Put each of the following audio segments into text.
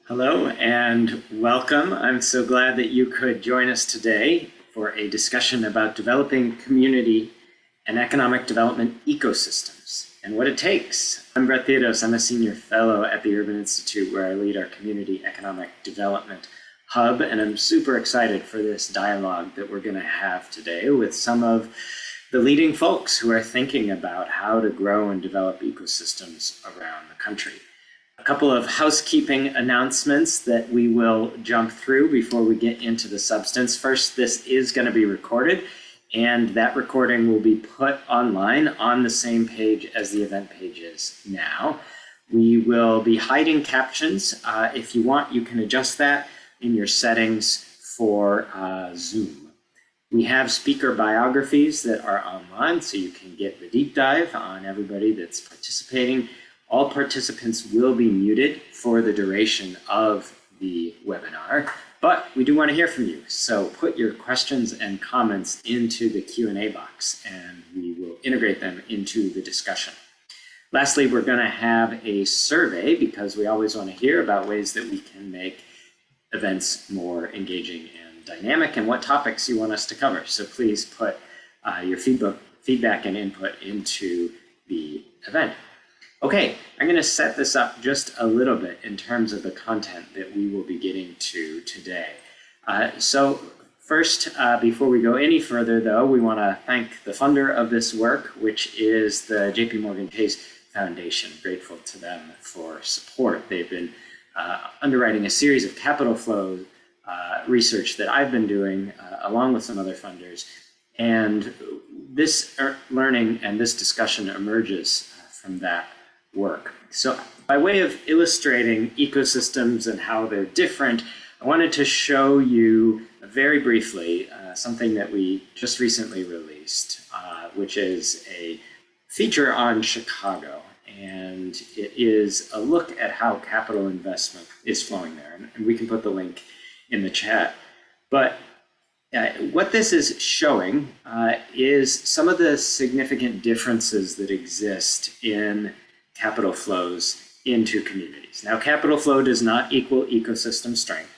Hello and welcome. I'm so glad that you could join us today for a discussion about developing community and economic development ecosystems and what it takes. I'm Brett Theodos. I'm a senior fellow at the Urban Institute where I lead our community economic development hub, and I'm super excited for this dialogue that we're going to have today with some of the leading folks who are thinking about how to grow and develop ecosystems around the country. A couple of housekeeping announcements that we will jump through before we get into the substance. First, this is going to be recorded, and that recording will be put online on the same page as the event page is now. We will be hiding captions. If you want, you can adjust that in your settings for Zoom. We have speaker biographies that are online, so you can get the deep dive on everybody that's participating. All participants will be muted for the duration of the webinar, but we do want to hear from you. So put your questions and comments into the Q&A box and we will integrate them into the discussion. Lastly, we're going to have a survey because we always want to hear about ways that we can make events more engaging and dynamic and what topics you want us to cover. So please put your feedback and input into the event. Okay, I'm going to set this up just a little bit in terms of the content that we will be getting to today. So first, before we go any further, though, we want to thank the funder of this work, which is the JPMorgan Chase Foundation. Grateful to them for support. They've been underwriting a series of capital flow research that I've been doing along with some other funders. And this learning and this discussion emerges from that work. So by way of illustrating ecosystems and how they're different, I wanted to show you very briefly something that we just recently released, which is a feature on Chicago. And it is a look at how capital investment is flowing there. And we can put the link in the chat. But what this is showing is some of the significant differences that exist in capital flows into communities. Now, capital flow does not equal ecosystem strength.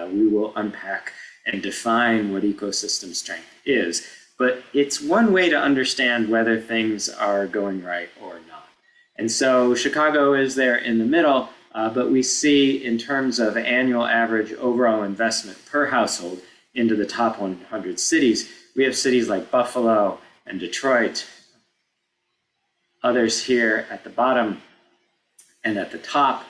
We will unpack and define what ecosystem strength is, but it's one way to understand whether things are going right or not. And so Chicago is there in the middle, but we see in terms of annual average overall investment per household into the top 100 cities, we have cities like Buffalo and Detroit, others here at the bottom, and at the top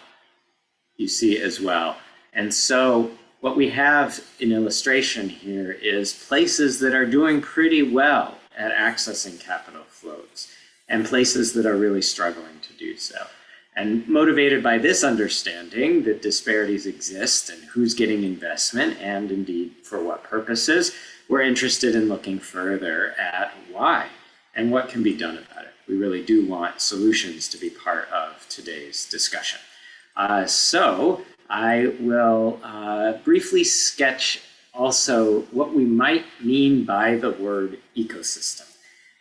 you see as well. And so what we have in illustration here is places that are doing pretty well at accessing capital flows and places that are really struggling to do so. And motivated by this understanding that disparities exist and who's getting investment and indeed for what purposes, we're interested in looking further at why and what can be done about it. We really do want solutions to be part of today's discussion. So I will briefly sketch also what we might mean by the word ecosystem.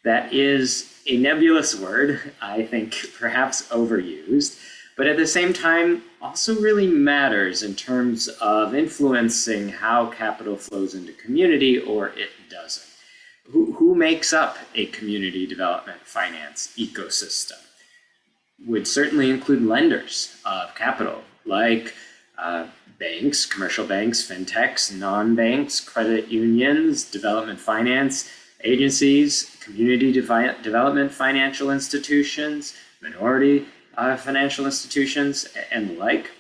That is a nebulous word, I think perhaps overused, but at the same time also really matters in terms of influencing how capital flows into community or it doesn't. Who makes up a community development finance ecosystem? Would certainly include lenders of capital like banks, commercial banks, fintechs, non-banks, credit unions, development finance agencies, community development financial institutions, minority financial institutions, and the like.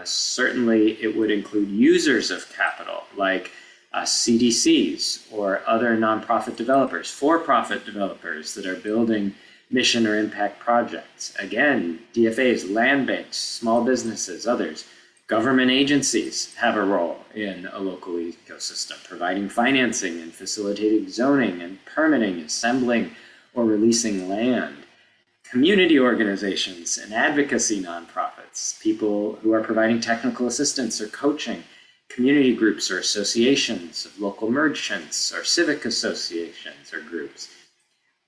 Certainly it would include users of capital like CDCs or other nonprofit developers, for-profit developers that are building mission or impact projects. Again, DFAs, land banks, small businesses, others. Government agencies have a role in a local ecosystem, providing financing and facilitating zoning and permitting, assembling or releasing land. Community organizations and advocacy nonprofits, people who are providing technical assistance or coaching, community groups or associations of local merchants or civic associations or groups.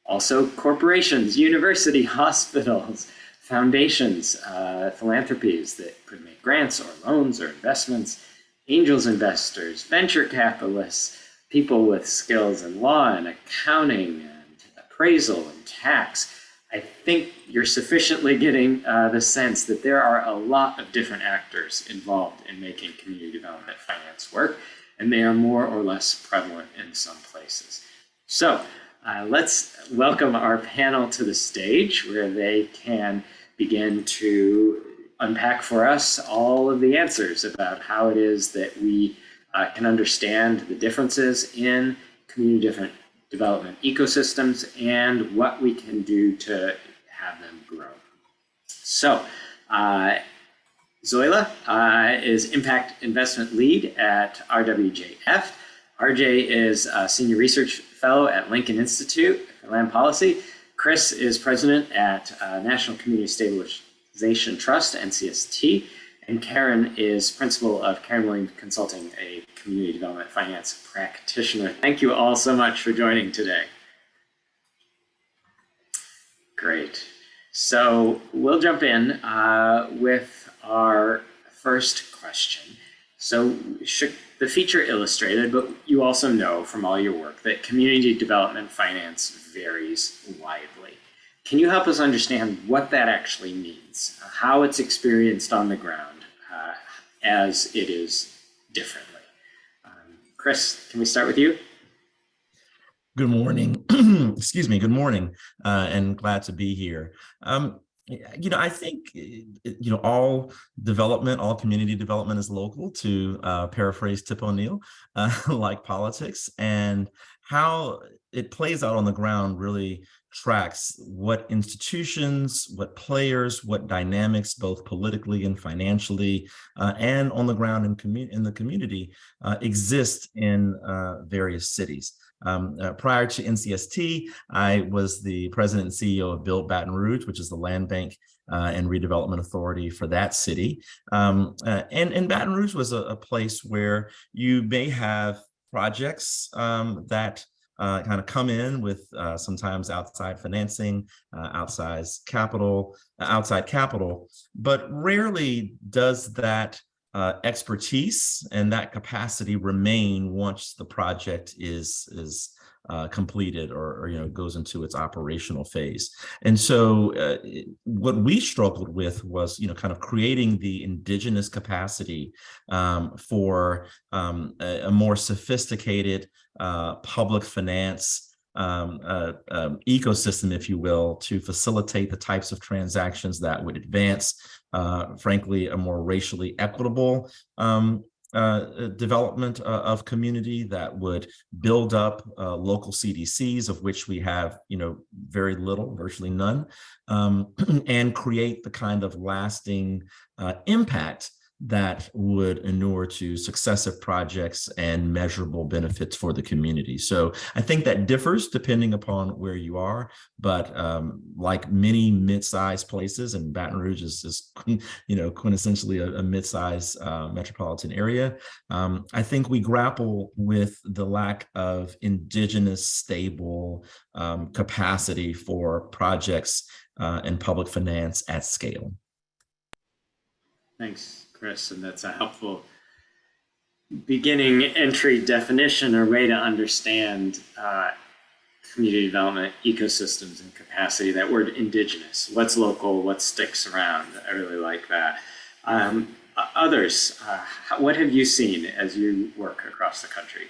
Also corporations, university, hospitals, foundations, philanthropies that could make grants or loans or investments, angels investors, venture capitalists, people with skills in law and accounting and appraisal and tax. I think you're sufficiently getting the sense that there are a lot of different actors involved in making community development finance work, and they are more or less prevalent in some places. So let's welcome our panel to the stage where they can begin to unpack for us all of the answers about how it is that we can understand the differences in community development ecosystems and what we can do to have them grow. So Zoila is Impact Investment Lead at RWJF. RJ is a Senior Research Fellow at Lincoln Institute for Land Policy. Chris is President at National Community Stabilization Trust, NCST. And Karen is Principal of Karen Williams Consulting, a community development finance practitioner. Thank you all so much for joining today. Great. So we'll jump in with our first question. So the feature illustrated, but you also know from all your work that community development finance varies widely. Can you help us understand what that actually means, how it's experienced on the ground as it is differently? Chris, can we start with you? Good morning. Excuse me. Good morning, and glad to be here. I think, all development, all community development is local, to paraphrase Tip O'Neill, like politics, and how it plays out on the ground really tracks what institutions, what players, what dynamics, both politically and financially, and on the ground in the community exist in various cities. Prior to NCST, I was the president and CEO of Build Baton Rouge, which is the land bank and redevelopment authority for that city. And Baton Rouge was a place where you may have projects that kind of come in with sometimes outside financing, outside capital, but rarely does that expertise and that capacity remain once the project is completed or goes into its operational phase. And so what we struggled with was kind of creating the indigenous capacity for a more sophisticated public finance ecosystem, if you will, to facilitate the types of transactions that would advance, frankly, a more racially equitable development of community that would build up local CDCs, of which we have, very little, virtually none, and create the kind of lasting impact that would inure to successive projects and measurable benefits for the community. So I think that differs depending upon where you are, but like many mid-sized places, and Baton Rouge is quintessentially a mid-sized metropolitan area, I think we grapple with the lack of indigenous stable capacity for projects and public finance at scale. Thanks, Chris, and that's a helpful beginning entry definition or way to understand community development ecosystems and capacity. That word indigenous, what's local, what sticks around. I really like that. Others, what have you seen as you work across the country?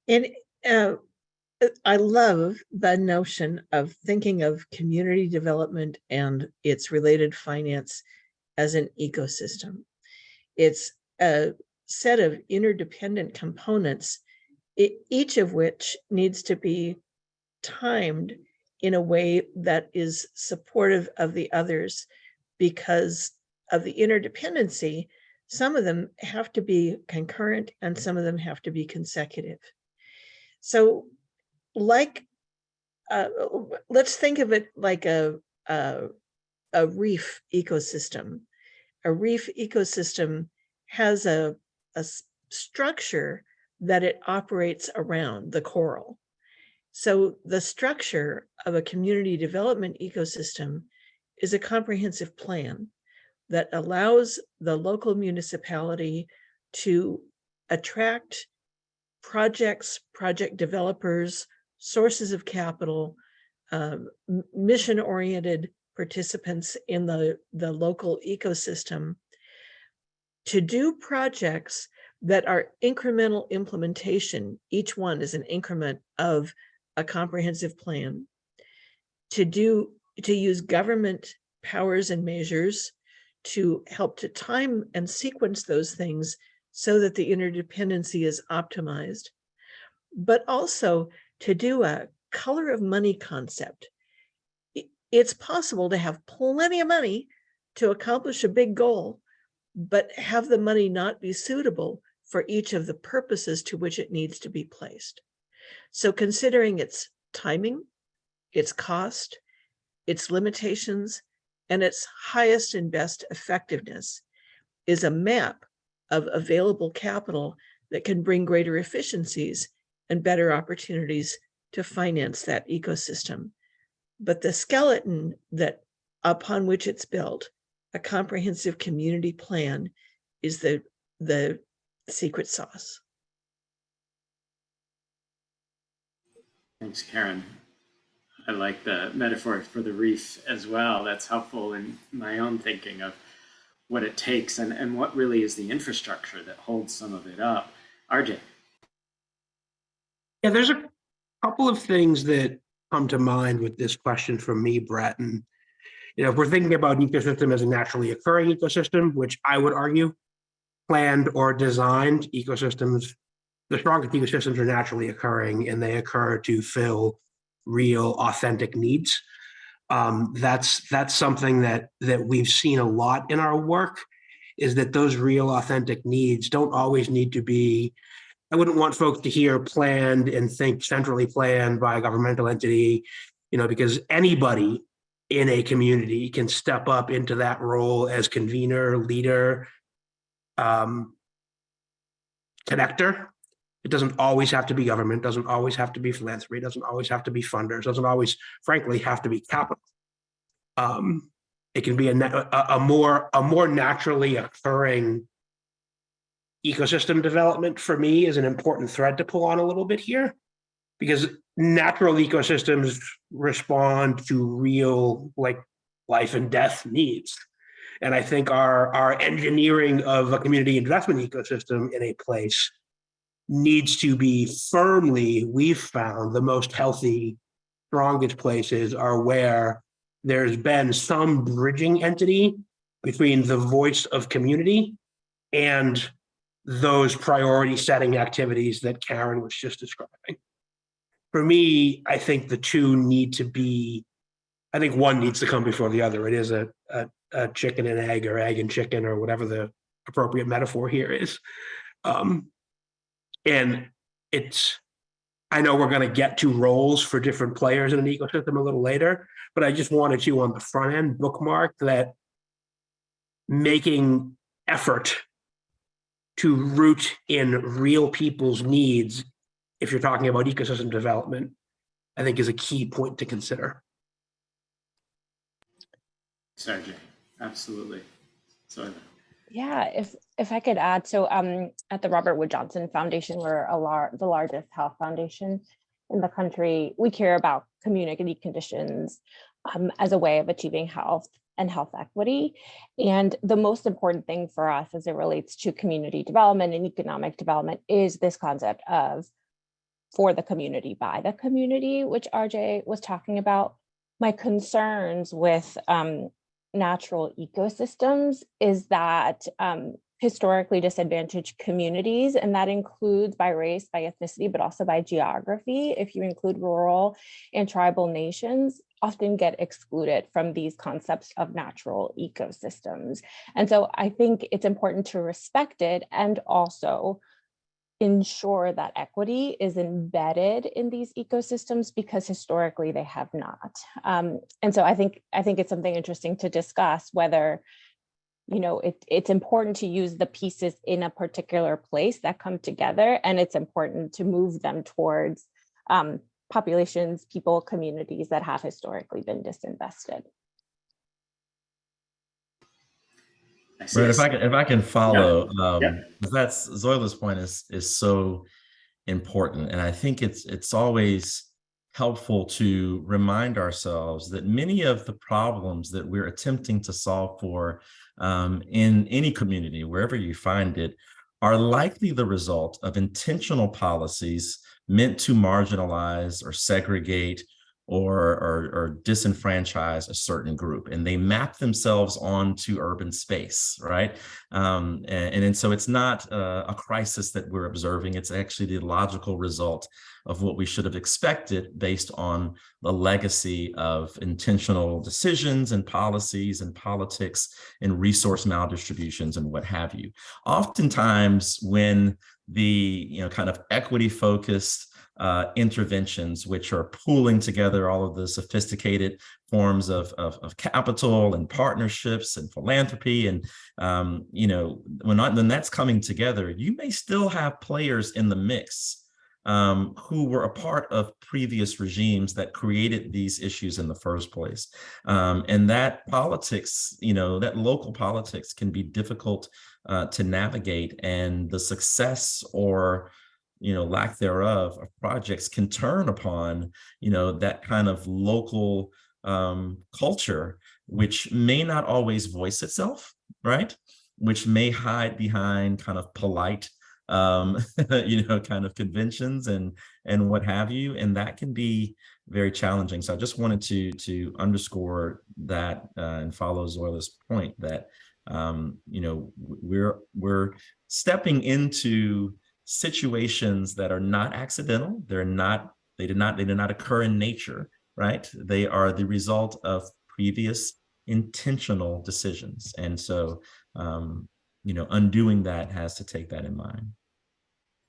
And I love the notion of thinking of community development and its related finance as an ecosystem. It's a set of interdependent components, each of which needs to be timed in a way that is supportive of the others. Because of the interdependency, some of them have to be concurrent and some of them have to be consecutive. So let's think of it like a reef ecosystem. A reef ecosystem has a structure that it operates around, the coral. So the structure of a community development ecosystem is a comprehensive plan that allows the local municipality to attract projects, project developers, sources of capital, mission-oriented participants in the local ecosystem to do projects that are incremental implementation. Each one is an increment of a comprehensive plan. To use government powers and measures to help to time and sequence those things so that the interdependency is optimized, but also to do a color of money concept. It's possible to have plenty of money to accomplish a big goal, but have the money not be suitable for each of the purposes to which it needs to be placed. So considering its timing, its cost, its limitations, and its highest and best effectiveness is a map of available capital that can bring greater efficiencies and better opportunities to finance that ecosystem. But the skeleton that upon which it's built, a comprehensive community plan, is the secret sauce. Thanks, Karen. I like the metaphor for the reef as well. That's helpful in my own thinking of what it takes and what really is the infrastructure that holds some of it up. RJ. Yeah, there's a couple of things that come to mind with this question from me, Brett. And, if we're thinking about an ecosystem as a naturally occurring ecosystem, which I would argue planned or designed ecosystems, the strongest ecosystems are naturally occurring and they occur to fill real, authentic needs. That's something that we've seen a lot in our work, is that those real, authentic needs don't always need to be. I wouldn't want folks to hear planned and think centrally planned by a governmental entity, because anybody in a community can step up into that role as convener, leader, connector. It doesn't always have to be government, doesn't always have to be philanthropy, doesn't always have to be funders, doesn't always, frankly, have to be capital. It can be a more naturally occurring ecosystem development. For me, is an important thread to pull on a little bit here, because natural ecosystems respond to real, like, life and death needs. And I think our engineering of a community investment ecosystem in a place needs to be firmly, we've found, the most healthy, strongest places are where there's been some bridging entity between the voice of community and those priority setting activities that Karen was just describing. For me, I think the two need to be, I think one needs to come before the other. It is a chicken and egg, or egg and chicken, or whatever the appropriate metaphor here is. And I know we're going to get to roles for different players in an ecosystem a little later, but I just wanted to, on the front end, bookmark that making effort to root in real people's needs, if you're talking about ecosystem development, I think is a key point to consider. Sergey, absolutely. So yeah, if I could add, so at the Robert Wood Johnson Foundation, we're the largest health foundation in the country. We care about community conditions as a way of achieving health and health equity. And the most important thing for us as it relates to community development and economic development is this concept of for the community, by the community, which RJ was talking about. My concerns with natural ecosystems is that historically disadvantaged communities, and that includes by race, by ethnicity, but also by geography, if you include rural and tribal nations, often get excluded from these concepts of natural ecosystems. And so I think it's important to respect it and also ensure that equity is embedded in these ecosystems, because historically they have not. And so I think it's something interesting to discuss, whether it's important to use the pieces in a particular place that come together, and it's important to move them towards populations, people, communities that have historically been disinvested. I see. Right. If I can follow, Yeah. 'cause that's Zoila's point is so important. And I think it's always helpful to remind ourselves that many of the problems that we're attempting to solve for in any community, wherever you find it, are likely the result of intentional policies meant to marginalize or segregate or disenfranchise a certain group, and they map themselves onto urban space, right? And so it's not a crisis that we're observing. It's actually the logical result of what we should have expected based on the legacy of intentional decisions and policies and politics and resource maldistributions and what have you. Oftentimes when the kind of equity focused interventions, which are pooling together all of the sophisticated forms of capital and partnerships and philanthropy, and when that's coming together, you may still have players in the mix who were a part of previous regimes that created these issues in the first place. And that politics, that local politics can be difficult to navigate, and the success or lack thereof of projects can turn upon, that kind of local culture, which may not always voice itself, right? Which may hide behind kind of polite, kind of conventions and what have you. And that can be very challenging. So I just wanted to underscore that and follow Zoila's point that, we're stepping into situations that are not accidental. They did not occur in nature, right? They are the result of previous intentional decisions. And so, undoing that has to take that in mind.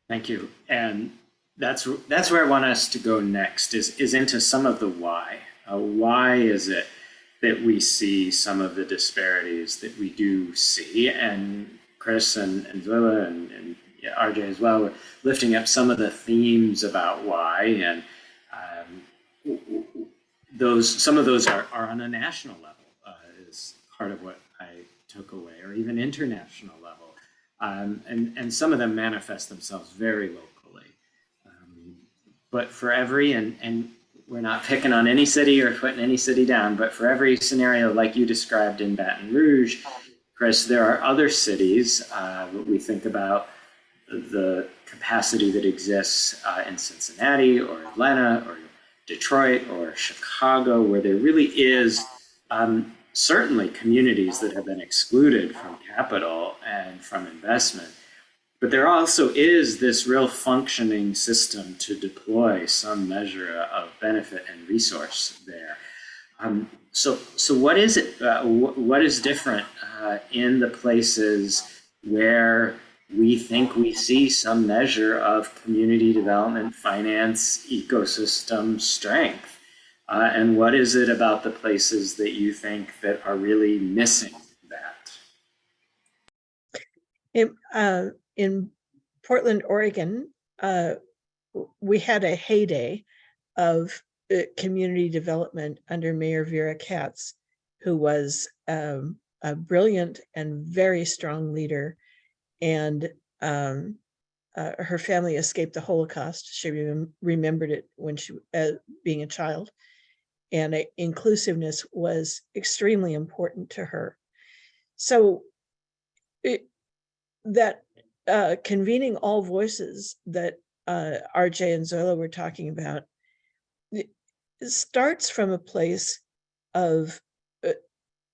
Thank you. And that's where I want us to go next is into some of the why. Why is it that we see some of the disparities that we do see? And Chris and Zoila and RJ as well, we're lifting up some of the themes about why, and some of those are on a national level, is part of what I took away, or even international level, and some of them manifest themselves very locally. But for every, and we're not picking on any city or putting any city down, but for every scenario like you described in Baton Rouge, Chris, there are other cities we think about the capacity that exists in Cincinnati or Atlanta or Detroit or Chicago, where there really is certainly communities that have been excluded from capital and from investment. But there also is this real functioning system to deploy some measure of benefit and resource there. So what is it? What is different in the places where we think we see some measure of community development, finance, ecosystem strength? And what is it about the places that you think that are really missing that? In Portland, Oregon, we had a heyday of community development under Mayor Vera Katz, who was a brilliant and very strong leader. And her family escaped the Holocaust. She remembered it when she being a child. And inclusiveness was extremely important to her. So that convening all voices that RJ and Zoila were talking about, it starts from a place of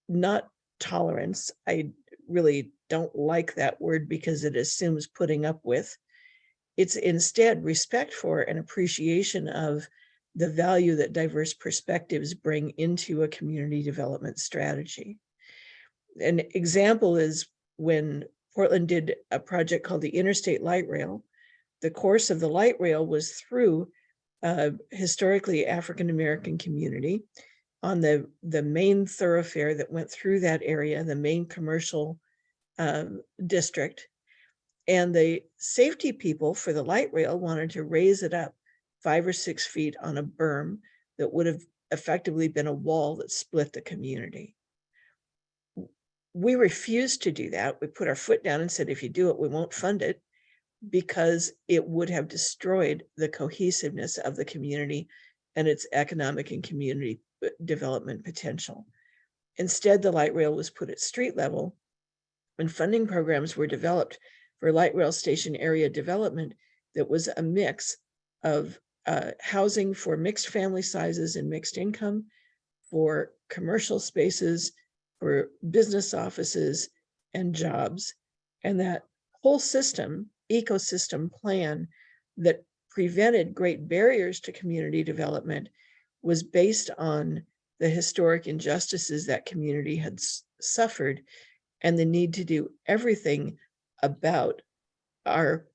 not tolerance. I really don't like that word because it assumes putting up with. It's instead respect for and appreciation of the value that diverse perspectives bring into a community development strategy. An example is when Portland did a project called the Interstate Light Rail. The course of the light rail was through a historically African-American community on the main thoroughfare that went through that area, the main commercial district. And the safety people for the light rail wanted to raise it up 5 or 6 feet on a berm that would have effectively been a wall that split the community. we refused to do that. We put our foot down and said, if you do it, we won't fund it, because it would have destroyed the cohesiveness of the community and its economic and community development potential. Instead, the light rail was put at street level, and funding programs were developed for light rail station area development that was a mix of housing for mixed family sizes and mixed income, for commercial spaces, for business offices and jobs. And that whole system, ecosystem plan that prevented great barriers to community development was based on the historic injustices that community had suffered, and the need to do everything about our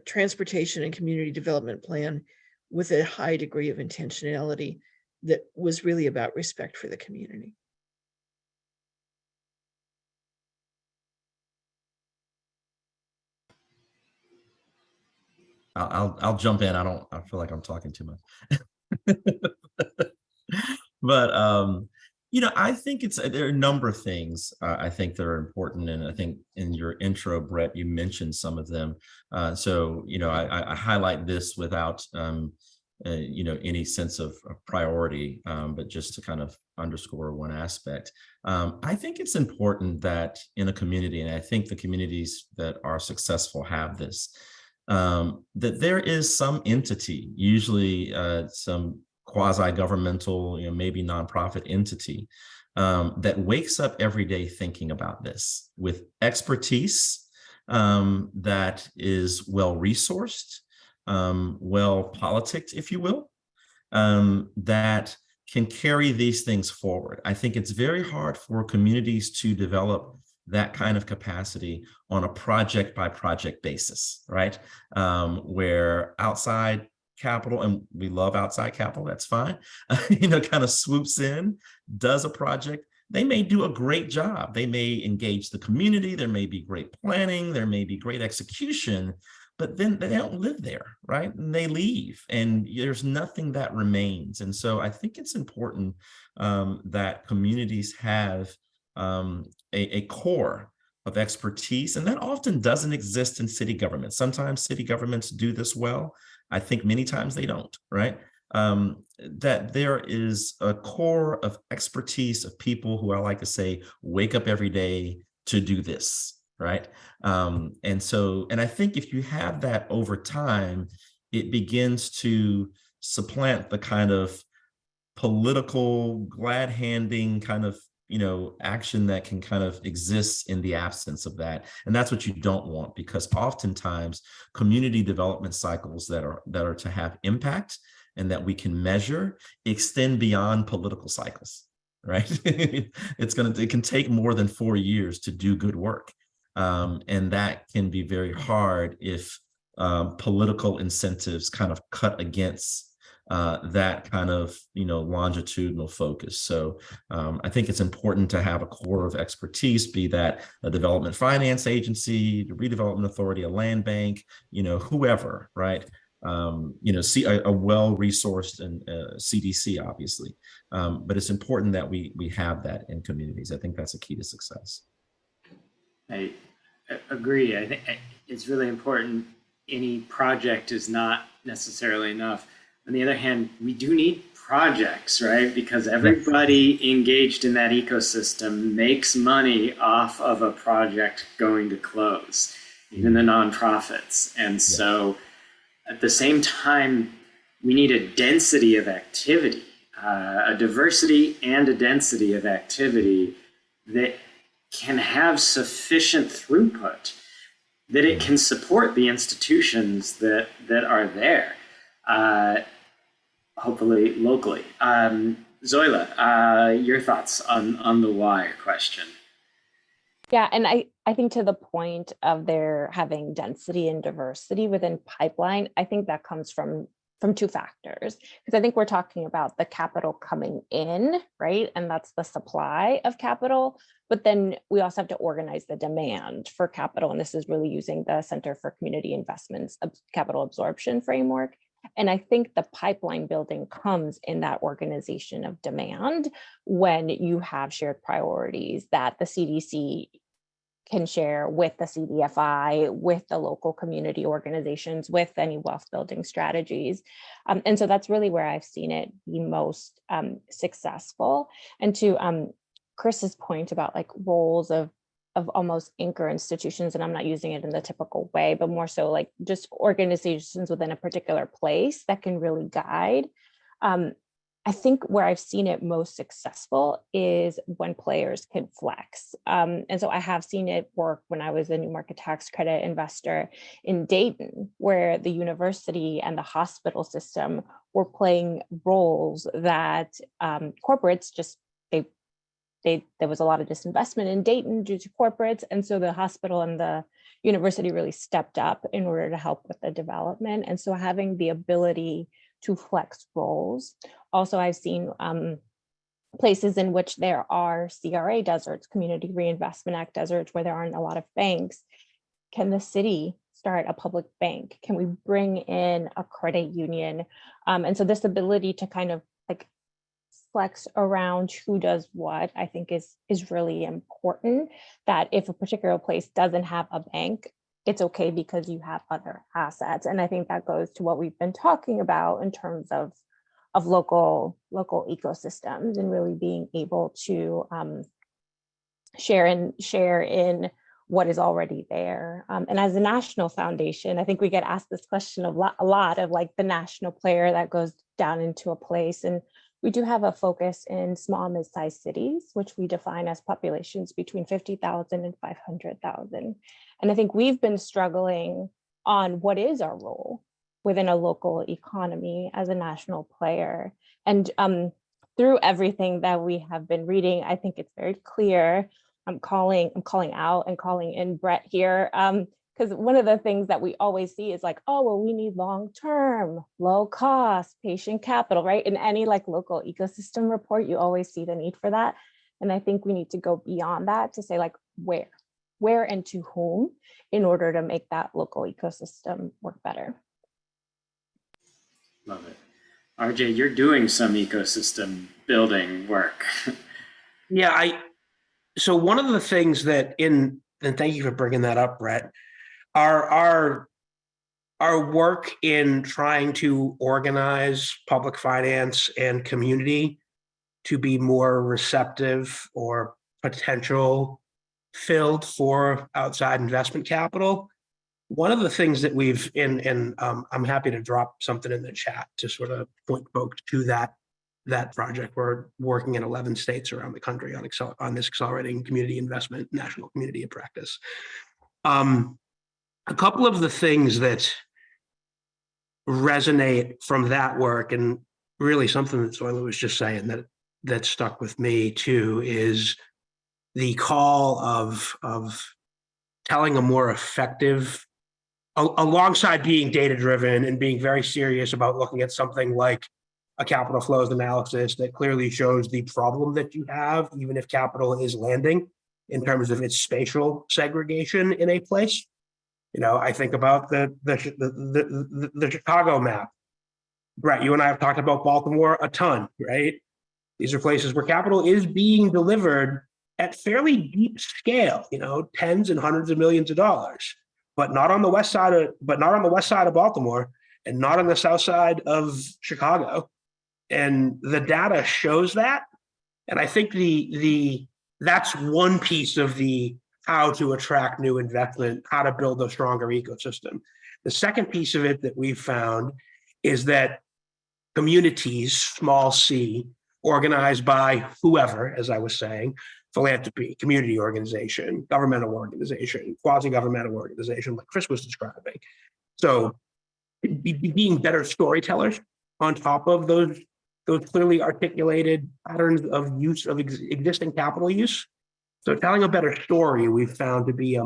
transportation and community development plan with a high degree of intentionality that was really about respect for the community. I'll jump in. I feel like I'm talking too much. But I think there are a number of things I think that are important, and I think in your intro, Brett, you mentioned some of them. So I highlight this without any sense of priority, but just to kind of underscore one aspect. I think it's important that in a community, and I think the communities that are successful have this, that there is some entity, usually some quasi-governmental, maybe nonprofit entity, that wakes up every day thinking about this with expertise that is well-resourced, well-politicked, if you will, that can carry these things forward. I think it's very hard for communities to develop that kind of capacity on a project by project basis, right? Where outside capital, and we love outside capital, that's fine, kind of swoops in, does a project. They may do a great job. They may engage the community. There may be great planning. There may be great execution, but then they don't live there, right? And they leave, and there's nothing that remains. And so I think it's important that communities have a core of expertise, and that often doesn't exist in city government. Sometimes city governments do this well. I think many times they don't, right? That there is a core of expertise of people who, I like to say, wake up every day to do this, right? And I think if you have that over time, it begins to supplant the kind of political, glad-handing kind of action that can kind of exist in the absence of that. And that's what you don't want, because oftentimes community development cycles that are to have impact and that we can measure extend beyond political cycles, right? It can take more than 4 years to do good work. And that can be very hard if political incentives kind of cut against that kind of longitudinal focus. So I think it's important to have a core of expertise, be that a development finance agency, the redevelopment authority, a land bank, whoever, right? See a well-resourced and CDC, obviously, but it's important that we have that in communities. I think that's a key to success. I agree. I think it's really important. Any project is not necessarily enough. On the other hand, we do need projects, right? Because everybody engaged in that ecosystem makes money off of a project going to close, even the nonprofits. And so at the same time, we need a density of activity, a diversity and a density of activity that can have sufficient throughput, that it can support the institutions that are there. Hopefully locally. Zoila, your thoughts on the why question? Yeah, and I think to the point of there having density and diversity within pipeline, I think that comes from 2 factors, because I think we're talking about the capital coming in, right? And that's the supply of capital, but then we also have to organize the demand for capital. And this is really using the Center for Community Investments capital absorption framework. And I think the pipeline building comes in that organization of demand when you have shared priorities that the CDC can share with the CDFI, with the local community organizations, with any wealth building strategies. And so that's really where I've seen it be most successful. And to Chris's point about like roles of almost anchor institutions, and I'm not using it in the typical way, but more so like just organizations within a particular place that can really guide. I think where I've seen it most successful is when players can flex. And so I have seen it work when I was a New Market Tax Credit investor in Dayton, where the university and the hospital system were playing roles that corporates just, there was a lot of disinvestment in Dayton due to corporates. And so the hospital and the university really stepped up in order to help with the development. And so having the ability to flex roles. Also, I've seen places in which there are CRA deserts, Community Reinvestment Act deserts, where there aren't a lot of banks. Can the city start a public bank? Can we bring in a credit union? And so this ability to kind of like flex around who does what, I think is really important, that if a particular place doesn't have a bank, it's okay because you have other assets. And I think that goes to what we've been talking about in terms of local ecosystems and really being able to share in what is already there. And as a national foundation, I think we get asked this question a lot of like the national player that goes down into a place. And we do have a focus in small and mid-sized cities, which we define as populations between 50,000 and 500,000. And I think we've been struggling on what is our role within a local economy as a national player. And through everything that we have been reading, I think it's very clear. I'm calling out and calling in Brett here, because one of the things that we always see is like, oh, well, we need long-term, low cost, patient capital, right? In any like local ecosystem report, you always see the need for that. And I think we need to go beyond that to say like where and to whom in order to make that local ecosystem work better. Love it. RJ, you're doing some ecosystem building work. Yeah, so one of the things that and thank you for bringing that up, Brett, our work in trying to organize public finance and community to be more receptive or potential filled for outside investment capital. One of the things that we've I'm happy to drop something in the chat to sort of point folks to that project. We're working in 11 states around the country on this accelerating community investment, national community of practice. A couple of the things that resonate from that work, and really something that Zoila was just saying that stuck with me too, is the call of telling a more effective, alongside being data driven and being very serious about looking at something like a capital flows analysis that clearly shows the problem that you have, even if capital is landing in terms of its spatial segregation in a place. You know, I think about the Chicago map. Brett, you and I have talked about Baltimore a ton, right? These are places where capital is being delivered at fairly deep scale, you know, tens and hundreds of millions of dollars, but not on the west side of Baltimore, and not on the south side of Chicago. And the data shows that. And I think that's one piece of the how to attract new investment, how to build a stronger ecosystem. The second piece of it that we've found is that communities, small c, organized by whoever, as I was saying, philanthropy, community organization, governmental organization, quasi-governmental organization, like Chris was describing. So being better storytellers on top of those clearly articulated patterns of use of existing capital use. So telling a better story we've found to be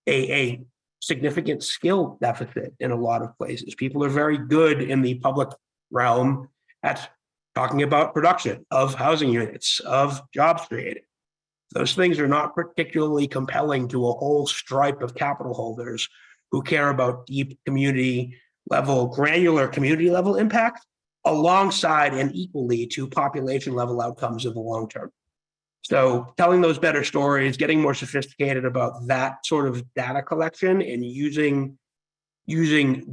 a significant skill deficit in a lot of places. People are very good in the public realm at talking about production of housing units, of jobs created. Those things are not particularly compelling to a whole stripe of capital holders who care about deep community level, granular community level impact alongside and equally to population level outcomes in the long term. So telling those better stories, getting more sophisticated about that sort of data collection and using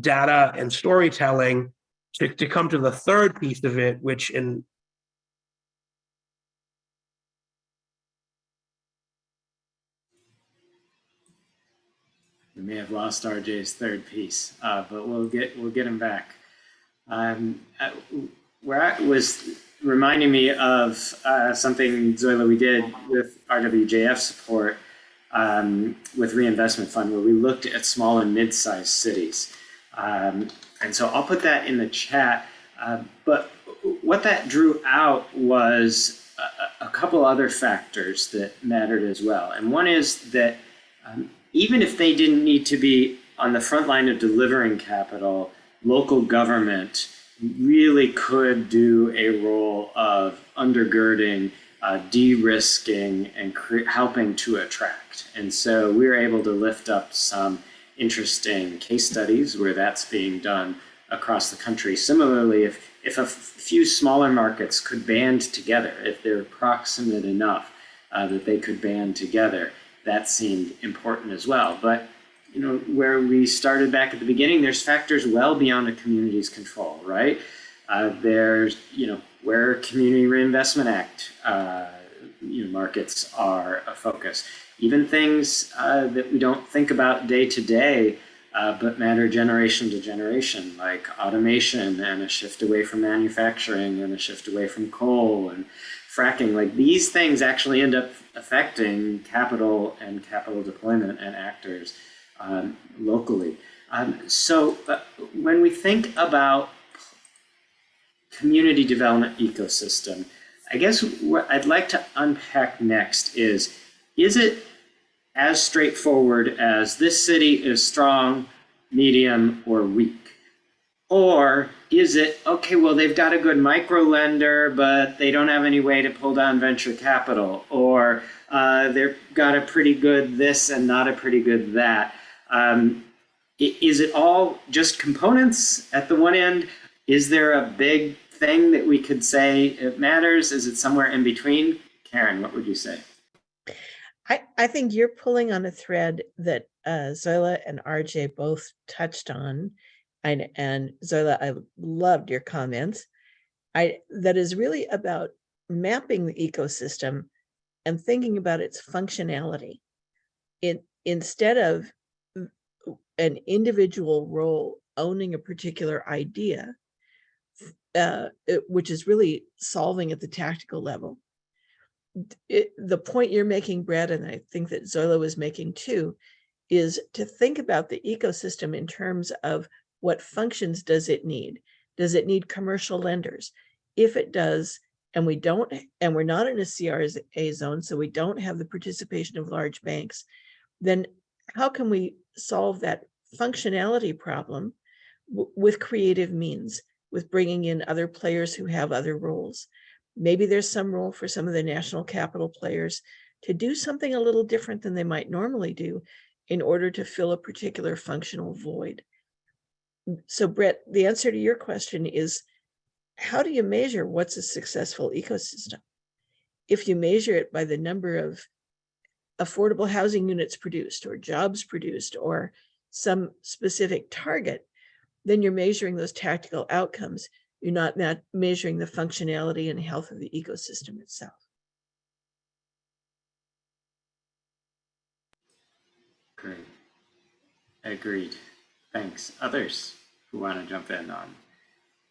data and storytelling to come to the third piece of it, which in We may have lost RJ's third piece, but we'll get him back. Where I was reminding me of something, Zoila, we did with RWJF support with Reinvestment Fund, where we looked at small and mid-sized cities. And so I'll put that in the chat. But what that drew out was a couple other factors that mattered as well. And one is that even if they didn't need to be on the front line of delivering capital, local government really could do a role of undergirding, de-risking, and helping to attract. And so we were able to lift up some interesting case studies where that's being done across the country. Similarly, if a few smaller markets could band together, if they're proximate enough that they could band together, that seemed important as well. But you know, where we started back at the beginning, there's factors well beyond a community's control, right? There's, you know, where Community Reinvestment Act, markets are a focus. Even things that we don't think about day to day, but matter generation to generation, like automation and a shift away from manufacturing and a shift away from coal and fracking. Like these things actually end up affecting capital and capital deployment and actors locally. So when we think about community development ecosystem, I guess what I'd like to unpack next is it as straightforward as this city is strong, medium, or weak? Or is it, okay, well, they've got a good micro lender, but they don't have any way to pull down venture capital, or they've got a pretty good this and not a pretty good that. Is it all just components at the one end? Is there a big thing that we could say it matters? Is it somewhere in between? Karen, what would you say? I think you're pulling on a thread that Zoila and RJ both touched on. And Zoila, I loved your comments. That is really about mapping the ecosystem and thinking about its functionality. Instead of an individual role owning a particular idea, which is really solving at the tactical level. The point you're making, Brad, and I think that Zoila was making too, is to think about the ecosystem in terms of what functions does it need? Does it need commercial lenders? If it does, and we're not in a CRA zone, so we don't have the participation of large banks, then how can we solve that functionality problem with creative means, with bringing in other players who have other roles? Maybe there's some role for some of the national capital players to do something a little different than they might normally do in order to fill a particular functional void. So Brett, the answer to your question is, how do you measure what's a successful ecosystem? If you measure it by the number of affordable housing units produced or jobs produced or some specific target, then you're measuring those tactical outcomes. You're not measuring the functionality and health of the ecosystem itself. Great. Agreed. Thanks. Others who want to jump in on,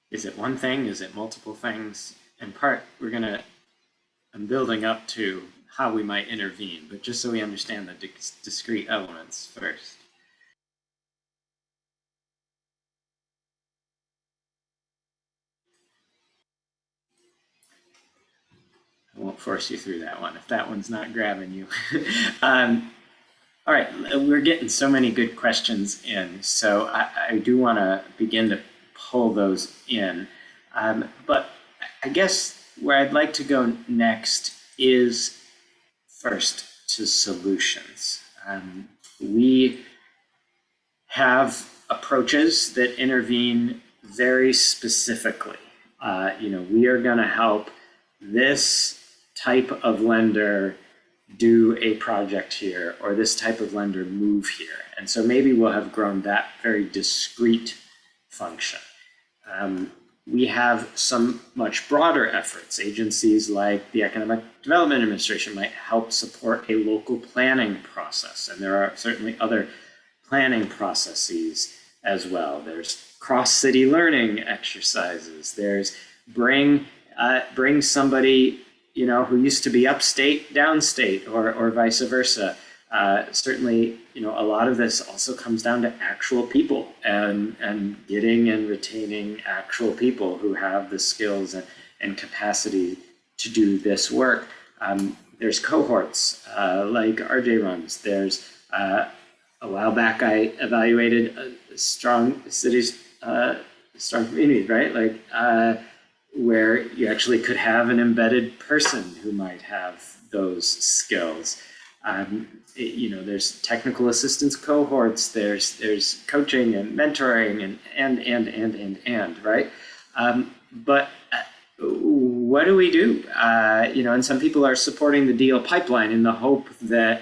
is it one thing? Is it multiple things? In part, I'm building up to how we might intervene, but just so we understand the discrete elements first. I won't force you through that one if that one's not grabbing you. All right, we're getting so many good questions in, so I do want to begin to pull those in. But I guess where I'd like to go next is first to solutions. We have approaches that intervene very specifically. We are going to help this type of lender do a project here, or this type of lender move here. And so maybe we'll have grown that very discrete function. We have some much broader efforts. Agencies like the Economic Development Administration might help support a local planning process. And there are certainly other planning processes as well. There's cross-city learning exercises. There's bring somebody who used to be upstate, downstate, or vice versa. Certainly, a lot of this also comes down to actual people and getting and retaining actual people who have the skills and capacity to do this work. There's cohorts like RJ runs. There's a while back I evaluated strong cities, strong communities, right? Where you actually could have an embedded person who might have those skills. There's technical assistance cohorts, there's coaching and mentoring and right? But what do we do? And some people are supporting the deal pipeline in the hope that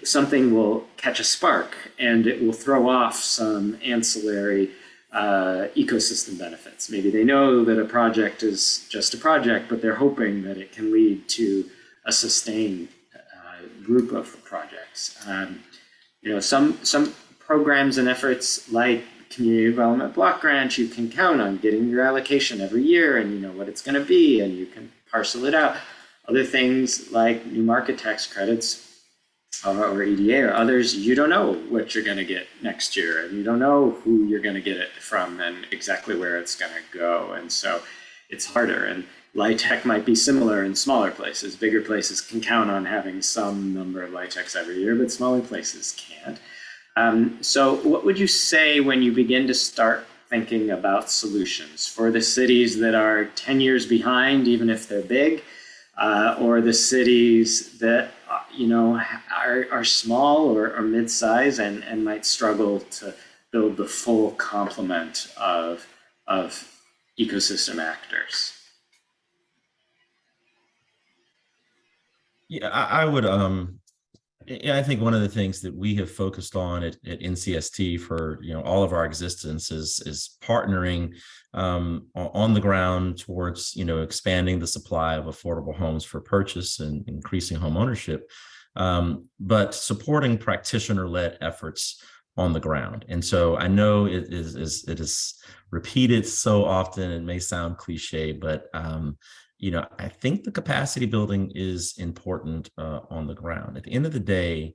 something will catch a spark and it will throw off some ancillary ecosystem benefits. Maybe they know that a project is just a project, but they're hoping that it can lead to a sustained group of projects. Some programs and efforts like community development block grant, you can count on getting your allocation every year, and you know what it's going to be, and you can parcel it out. Other things like new market tax credits or EDA or others, you don't know what you're going to get next year, and you don't know who you're going to get it from and exactly where it's going to go. And so it's harder. And LIHTC might be similar in smaller places. Bigger places can count on having some number of LIHTCs every year, but smaller places can't. So what would you say when you begin to start thinking about solutions for the cities that are 10 years behind, even if they're big, or the cities that are small or mid-size and might struggle to build the full complement of ecosystem actors? Yeah, I would. I think one of the things that we have focused on at NCST for all of our existence is partnering on the ground towards expanding the supply of affordable homes for purchase and increasing home ownership, but supporting practitioner-led efforts on the ground. And so I know it is repeated so often, it may sound cliche, but I think the capacity building is important on the ground. At the end of the day,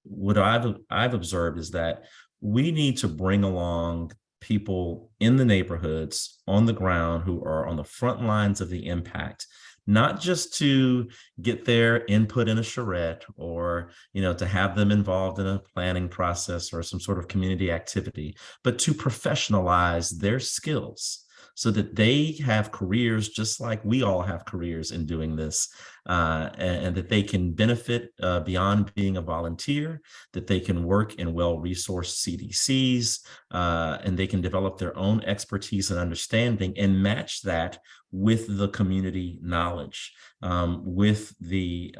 what I've observed is that we need to bring along people in the neighborhoods on the ground who are on the front lines of the impact, not just to get their input in a charrette or to have them involved in a planning process or some sort of community activity, but to professionalize their skills, so that they have careers just like we all have careers in doing this, and that they can benefit beyond being a volunteer, that they can work in well-resourced CDCs, and they can develop their own expertise and understanding and match that with the community knowledge, with the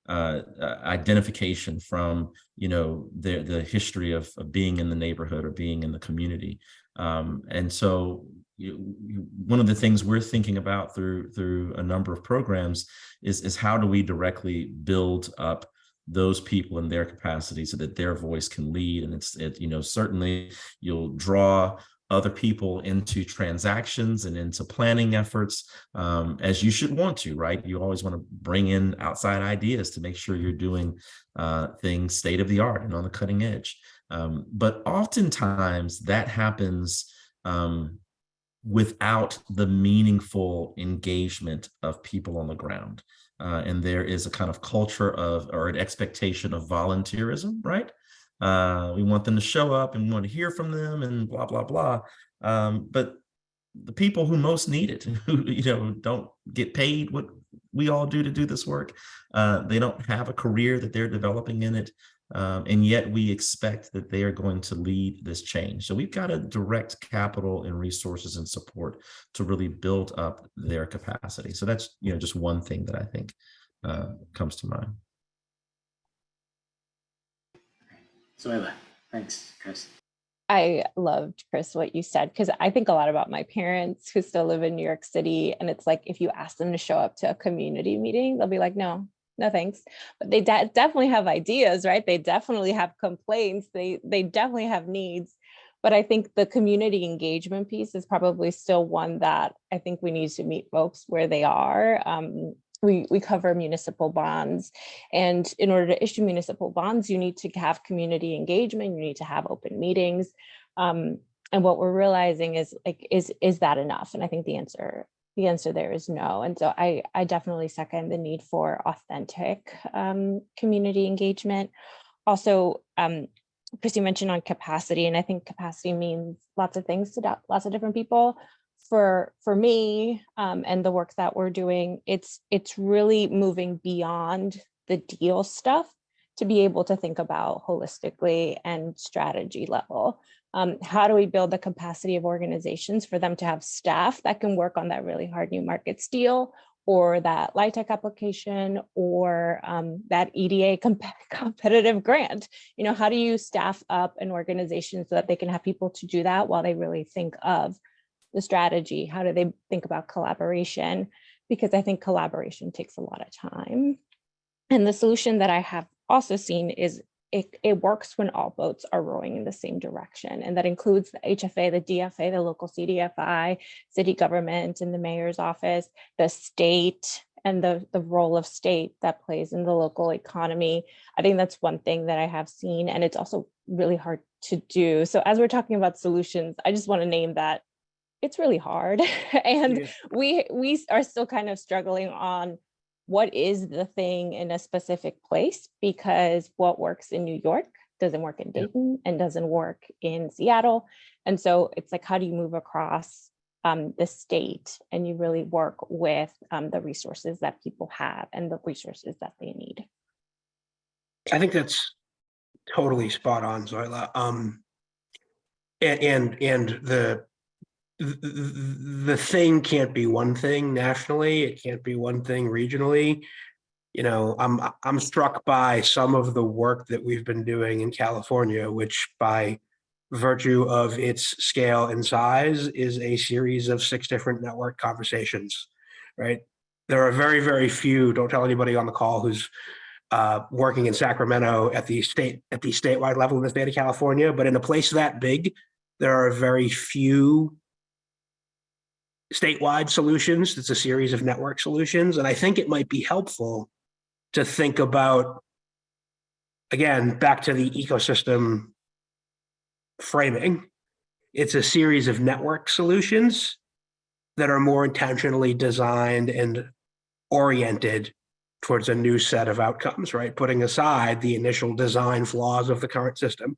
identification from the history of being in the neighborhood or being in the community. And so one of the things we're thinking about through a number of programs is how do we directly build up those people in their capacity so that their voice can lead. And certainly you'll draw other people into transactions and into planning efforts, as you should want to, right? You always want to bring in outside ideas to make sure you're doing things state of the art and on the cutting edge. But oftentimes that happens without the meaningful engagement of people on the ground. And there is a kind of culture or an expectation of volunteerism, right? We want them to show up and we want to hear from them and blah, blah, blah. But the people who most need it, who don't get paid what we all do to do this work, they don't have a career that they're developing in it. And yet we expect that they are going to lead this change. So we've got to direct capital and resources and support to really build up their capacity. So that's, just one thing that I think comes to mind. Zoila, thanks, Chris. I loved, Chris, what you said, because I think a lot about my parents who still live in New York City. And it's like, if you ask them to show up to a community meeting, they'll be like, no thanks. But they definitely have ideas, right? They definitely have complaints. They definitely have needs. But I think the community engagement piece is probably still one that I think we need to meet folks where they are. We cover municipal bonds, and in order to issue municipal bonds, you need to have community engagement. You need to have open meetings, and what we're realizing is like, is that enough? And I think the answer there is no. And so I definitely second the need for authentic community engagement. Also, Chris, you mentioned on capacity, and I think capacity means lots of things to lots of different people. For me and the work that we're doing, it's really moving beyond the deal stuff to be able to think about holistically and strategy level. How do we build the capacity of organizations for them to have staff that can work on that really hard new markets deal, or that LIHTC application, or that EDA competitive grant? How do you staff up an organization so that they can have people to do that while they really think of the strategy? How do they think about collaboration? Because I think collaboration takes a lot of time. And the solution that I have also seen is it works when all boats are rowing in the same direction. And that includes the HFA, the DFA, the local CDFI, city government and the mayor's office, the state, and the role of state that plays in the local economy. I think that's one thing that I have seen, and it's also really hard to do. So as we're talking about solutions, I just want to name that it's really hard. And we are still kind of struggling on what is the thing in a specific place, because what works in New York doesn't work in Dayton and doesn't work in Seattle. And so it's like, how do you move across the state and you really work with the resources that people have and the resources that they need? I think that's totally spot on, Zoila. And the thing can't be one thing nationally. It can't be one thing regionally. I'm struck by some of the work that we've been doing in California, which by virtue of its scale and size is a series of 6 different network conversations, right? There are very, very few, don't tell anybody on the call who's working in Sacramento at the statewide level in the state of California, but in a place that big, there are very few statewide solutions. It's a series of network solutions. And I think it might be helpful to think about, again, back to the ecosystem framing. It's a series of network solutions that are more intentionally designed and oriented towards a new set of outcomes, right? Putting aside the initial design flaws of the current system,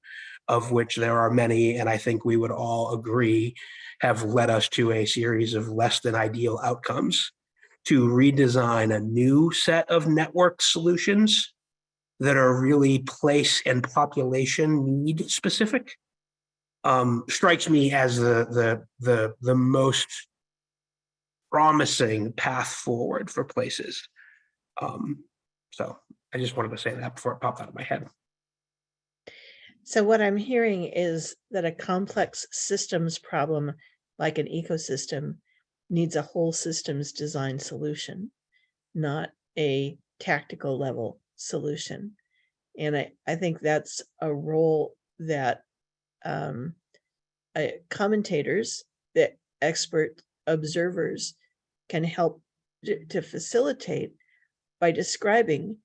of which there are many, and I think we would all agree have led us to a series of less than ideal outcomes, to redesign a new set of network solutions that are really place and population need specific, strikes me as the most promising path forward for places. So I just wanted to say that before it popped out of my head. So what I'm hearing is that a complex systems problem, like an ecosystem, needs a whole systems design solution, not a tactical level solution. And I think that's a role that commentators, that expert observers can help to facilitate by describing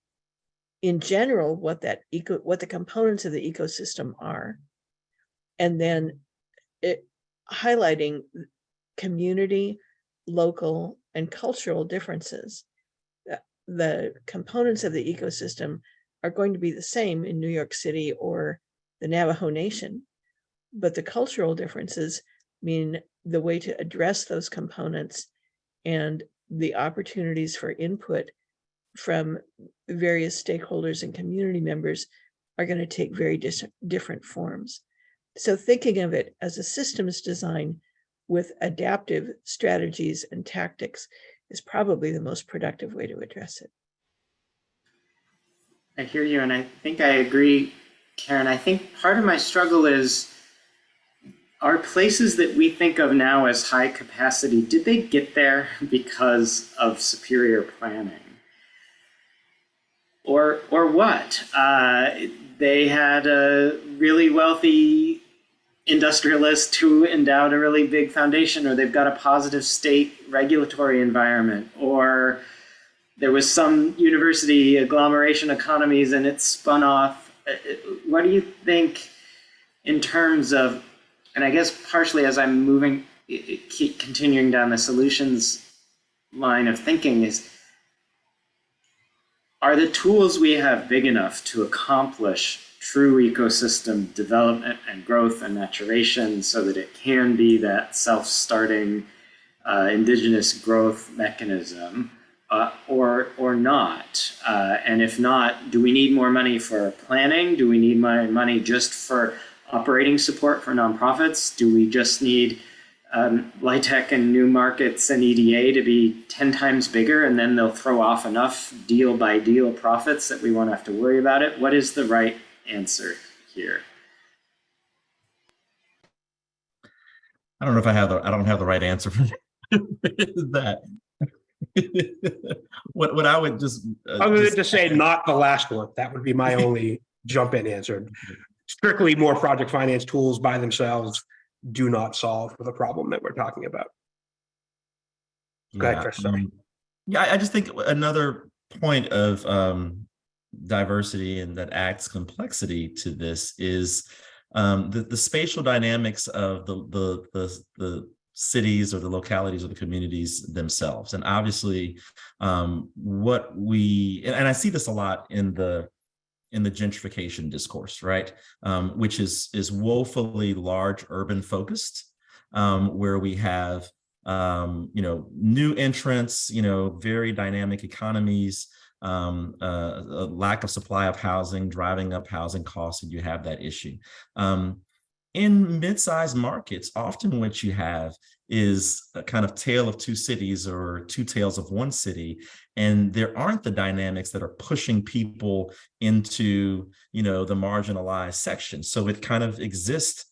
in general what the components of the ecosystem are, and then highlighting community, local, and cultural differences. The components of the ecosystem are going to be the same in New York City or the Navajo Nation, but the cultural differences mean the way to address those components and the opportunities for input from various stakeholders and community members are going to take very different forms. So thinking of it as a systems design with adaptive strategies and tactics is probably the most productive way to address it. I hear you, and I think I agree, Karen. I think part of my struggle is, are places that we think of now as high capacity, did they get there because of superior planning? Or what? They had a really wealthy industrialist who endowed a really big foundation, or they've got a positive state regulatory environment, or there was some university agglomeration economies and it spun off. What do you think in terms of, and I guess partially as I'm keep continuing down the solutions line of thinking, is, are the tools we have big enough to accomplish true ecosystem development and growth and maturation so that it can be that self-starting indigenous growth mechanism, or not? And if not, do we need more money for planning? Do we need more money just for operating support for nonprofits? Do we just need LIHTC and new markets and EDA to be 10 times bigger, and then they'll throw off enough deal by deal profits that we won't have to worry about it? What is the right answer here? I don't know if I don't have the right answer for that. what I would just other than to say not the last one, that would be my only jump in answer. Strictly more project finance tools by themselves do not solve for the problem that we're talking about. Go ahead, Chris. Sorry. I just think another point of diversity and that adds complexity to this is the spatial dynamics of the cities or the localities or the communities themselves. And obviously what we, and I see this a lot in the gentrification discourse, right? Which is woefully large urban focused, where we have new entrants, very dynamic economies, a lack of supply of housing, driving up housing costs, and you have that issue. In mid-sized markets, often what you have is a kind of tale of two cities or two tales of one city, and there aren't the dynamics that are pushing people into, the marginalized section. So it kind of exists,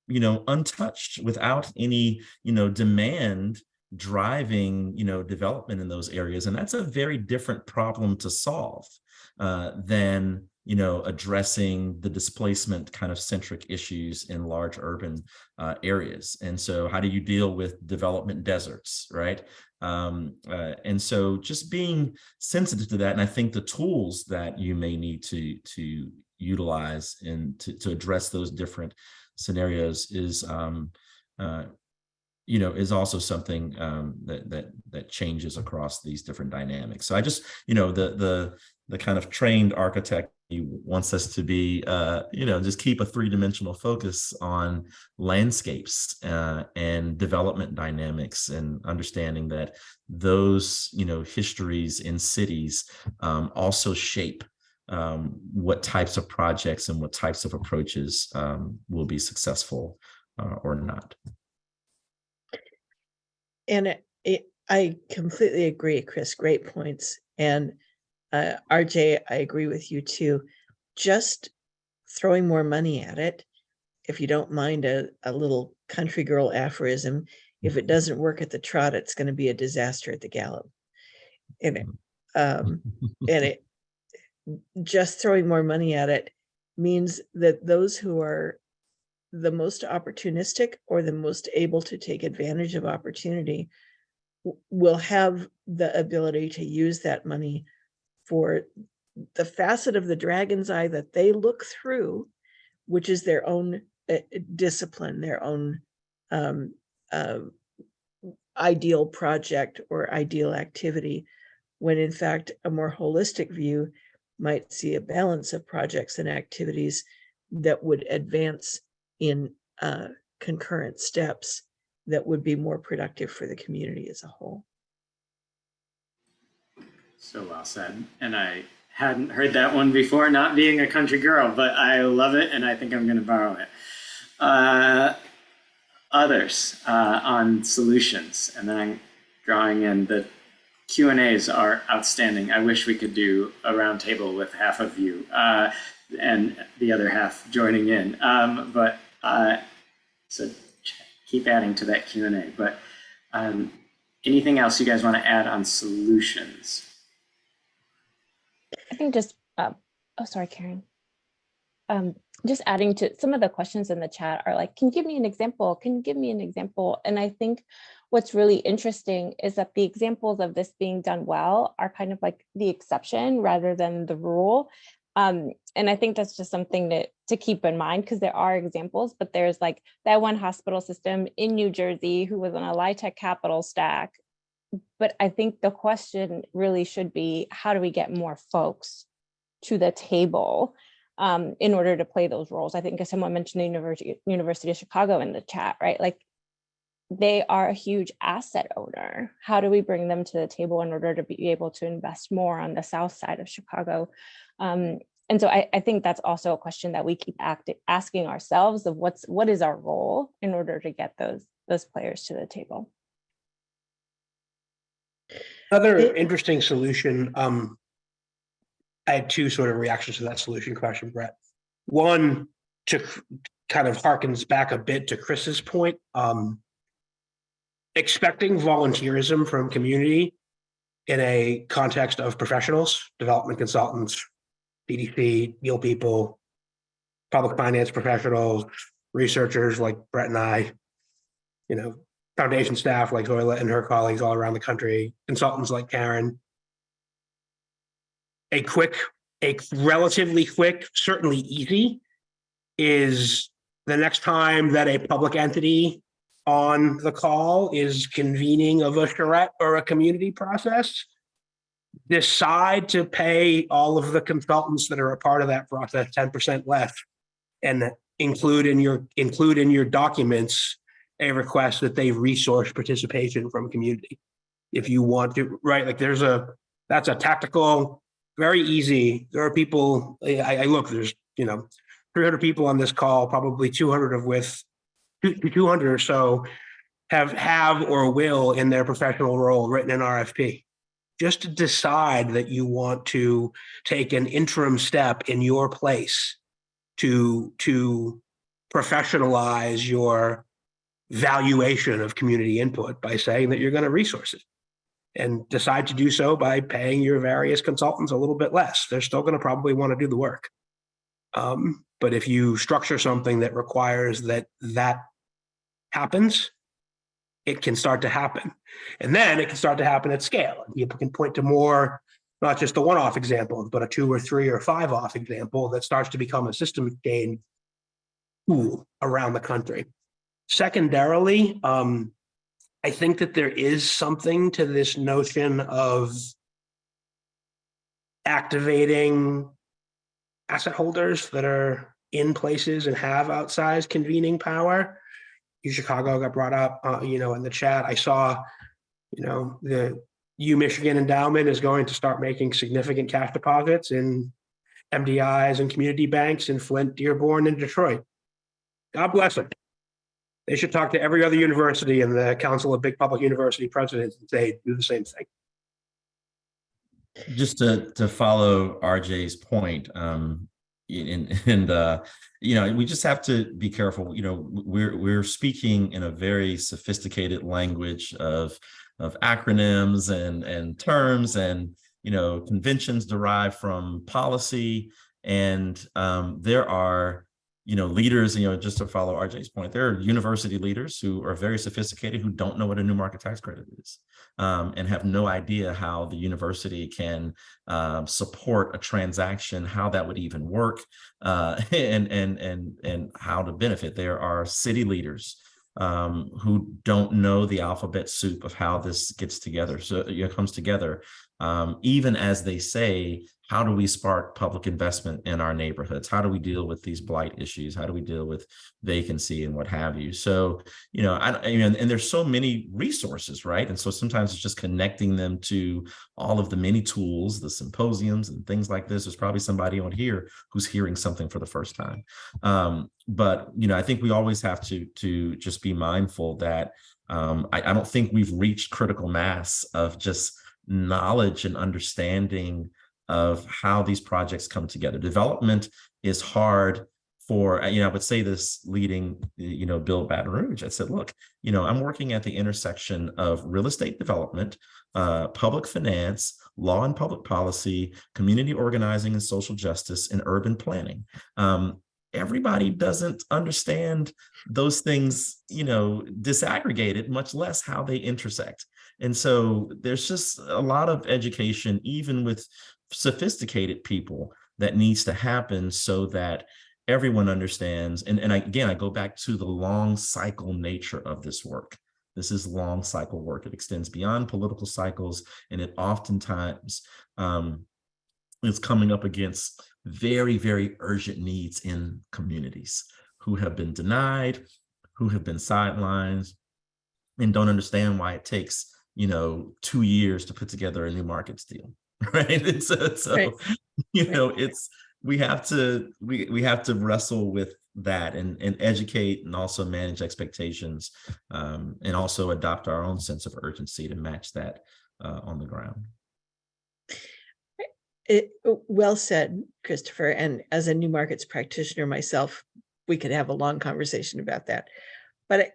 untouched without any, demand driving, development in those areas. And that's a very different problem to solve than addressing the displacement kind of centric issues in large urban areas. And so how do you deal with development deserts, right? And so just being sensitive to that, and I think the tools that you may need to utilize and to address those different scenarios is also something that changes across these different dynamics. So I just, the kind of trained architect wants us to be, just keep a three-dimensional focus on landscapes and development dynamics, and understanding that those, histories in cities also shape what types of projects and what types of approaches will be successful or not. And I completely agree, Chris. Great points. And RJ, I agree with you too. Just throwing more money at it, if you don't mind a little country girl aphorism, if it doesn't work at the trot, it's going to be a disaster at the gallop. And it just throwing more money at it means that those who are the most opportunistic or the most able to take advantage of opportunity will have the ability to use that money for the facet of the dragon's eye that they look through, which is their own discipline, their own ideal project or ideal activity, when in fact a more holistic view might see a balance of projects and activities that would advance in concurrent steps that would be more productive for the community as a whole. So well said. And I hadn't heard that one before, not being a country girl, but I love it and I think I'm going to borrow it. Others on solutions, and then I'm drawing in the Q&As are outstanding. I wish we could do a roundtable with half of you and the other half joining in. So keep adding to that Q&A. But anything else you guys want to add on solutions? I think just, oh, sorry, Karen. Just adding to some of the questions in the chat are like, can you give me an example? Can you give me an example? And I think what's really interesting is that the examples of this being done well are kind of like the exception rather than the rule. And I think that's just something to keep in mind, because there are examples, but there's like that one hospital system in New Jersey who was on a LIHTC capital stack. But I think the question really should be, how do we get more folks to the table in order to play those roles? I think as someone mentioned the University of Chicago in the chat, right? Like they are a huge asset owner. How do we bring them to the table in order to be able to invest more on the south side of Chicago? And so I think that's also a question that we keep asking ourselves of what is our role in order to get those players to the table. Another interesting solution. I had two sort of reactions to that solution question, Brett. One, to kind of harkens back a bit to Chris's point, expecting volunteerism from community in a context of professionals, development consultants, PDC, deal people, public finance professionals, researchers like Brett and I, foundation staff like Zoila and her colleagues all around the country, consultants like Karen. A relatively quick, certainly easy, is the next time that a public entity on the call is convening of a charrette or a community process, decide to pay all of the consultants that are a part of that process 10% less, and include in your documents a request that they resource participation from community. If you want to, right? Like that's a tactical, very easy. There are people, I look, there's 300 people on this call, probably 200 or so have or will in their professional role written an RFP. Just to decide that you want to take an interim step in your place to professionalize your valuation of community input by saying that you're going to resource it, and decide to do so by paying your various consultants a little bit less. They're still going to probably want to do the work. But if you structure something that requires that happens, it can start to happen. And then it can start to happen at scale. People can point to more, not just the one-off example, but a 2 or 3 or 5-off example that starts to become a system change tool around the country. Secondarily, I think that there is something to this notion of activating asset holders that are in places and have outsized convening power. Chicago got brought up, in the chat. I saw, the Michigan Endowment is going to start making significant cash deposits in MDIs and community banks in Flint, Dearborn, and Detroit. God bless them. They should talk to every other university and the Council of Big Public University Presidents and say, do the same thing. Just to follow RJ's point, we just have to be careful. We're speaking in a very sophisticated language of acronyms and terms and conventions derived from policy, and there are leaders, just to follow RJ's point, there are university leaders who are very sophisticated who don't know what a new market tax credit is, and have no idea how the university can support a transaction, how that would even work, and how to benefit. There are city leaders who don't know the alphabet soup of how this gets together. So it comes together, even as they say how do we spark public investment in our neighborhoods? How do we deal with these blight issues? How do we deal with vacancy and what have you? So, and there's so many resources, right? And so sometimes it's just connecting them to all of the many tools, the symposiums and things like this. There's probably somebody on here who's hearing something for the first time. But, I think we always have to just be mindful that I don't think we've reached critical mass of just knowledge and understanding of how these projects come together. Development is hard for, I would say this leading, Build Baton Rouge. I said, look, I'm working at the intersection of real estate development, public finance, law and public policy, community organizing and social justice, and urban planning. Everybody doesn't understand those things, disaggregated, much less how they intersect. And so there's just a lot of education, even with sophisticated people, that needs to happen so that everyone understands. And again, I go back to the long cycle nature of this work. This is long cycle work. It extends beyond political cycles, and it oftentimes is coming up against very, very urgent needs in communities who have been denied, who have been sidelined, and don't understand why it takes 2 years to put together a new markets deal, right? And so Right. it's we have to wrestle with that and educate and also manage expectations, and also adopt our own sense of urgency to match that on the ground. Well said, Christopher. And as a new markets practitioner myself, we could have a long conversation about that. But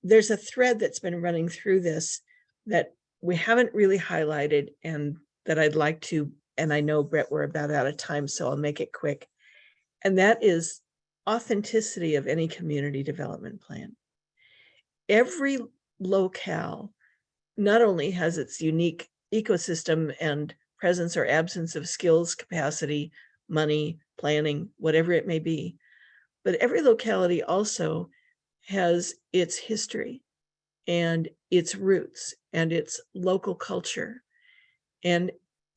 there's a thread that's been running through this that we haven't really highlighted, and that I'd like to, and I know, Brett, we're about out of time, so I'll make it quick. And that is authenticity of any community development plan. Every locale not only has its unique ecosystem and presence or absence of skills, capacity, money, planning, whatever it may be, but every locality also has its history and its roots and its local culture. And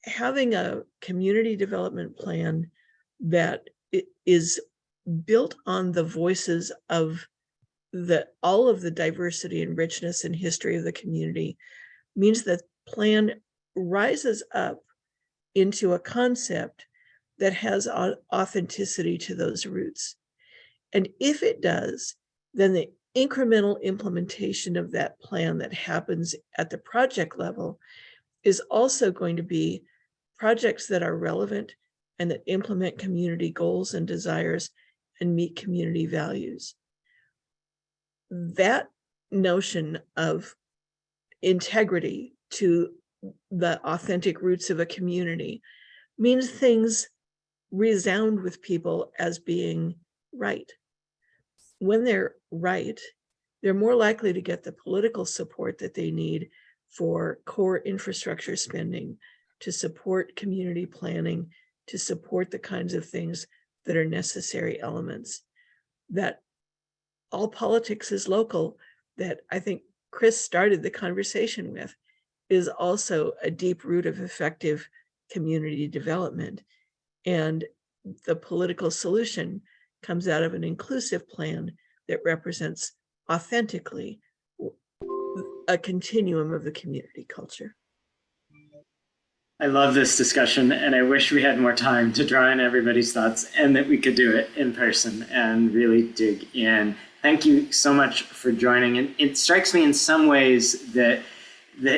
having a community development plan that is built on the voices of all of the diversity and richness and history of the community means that plan rises up into a concept that has authenticity to those roots. And if it does, then the incremental implementation of that plan that happens at the project level is also going to be projects that are relevant and that implement community goals and desires and meet community values. That notion of integrity to the authentic roots of a community means things resound with people as being right. When they're right, they're more likely to get the political support that they need for core infrastructure spending, to support community planning, to support the kinds of things that are necessary elements. That all politics is local, that I think Chris started the conversation with, is also a deep root of effective community development. And the political solution comes out of an inclusive plan that represents authentically a continuum of the community culture. I love this discussion, and I wish we had more time to draw in everybody's thoughts and that we could do it in person and really dig in. Thank you so much for joining. And it strikes me in some ways that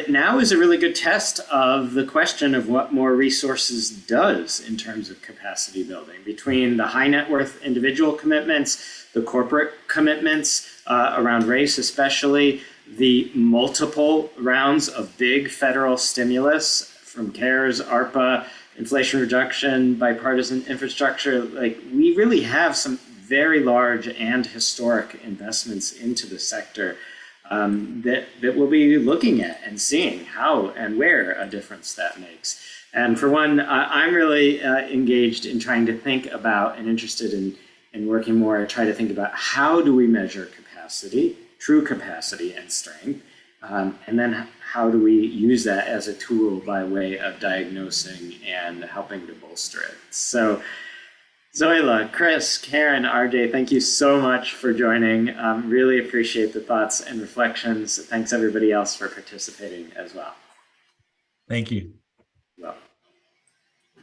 now is a really good test of the question of what more resources does in terms of capacity building, between the high net worth individual commitments, the corporate commitments around race, especially the multiple rounds of big federal stimulus from CARES, ARPA, Inflation Reduction, bipartisan infrastructure. Like, we really have some very large and historic investments into the sector that we'll be looking at and seeing how and where a difference that makes. And for one, I'm really engaged in trying to think about and interested in working more. I try to think about how do we measure capacity, true capacity and strength, And then how do we use that as a tool by way of diagnosing and helping to bolster it? So Zoila, Chris, Karen, RJ, thank you so much for joining. Really appreciate the thoughts and reflections. Thanks everybody else for participating as well. Thank you. Well.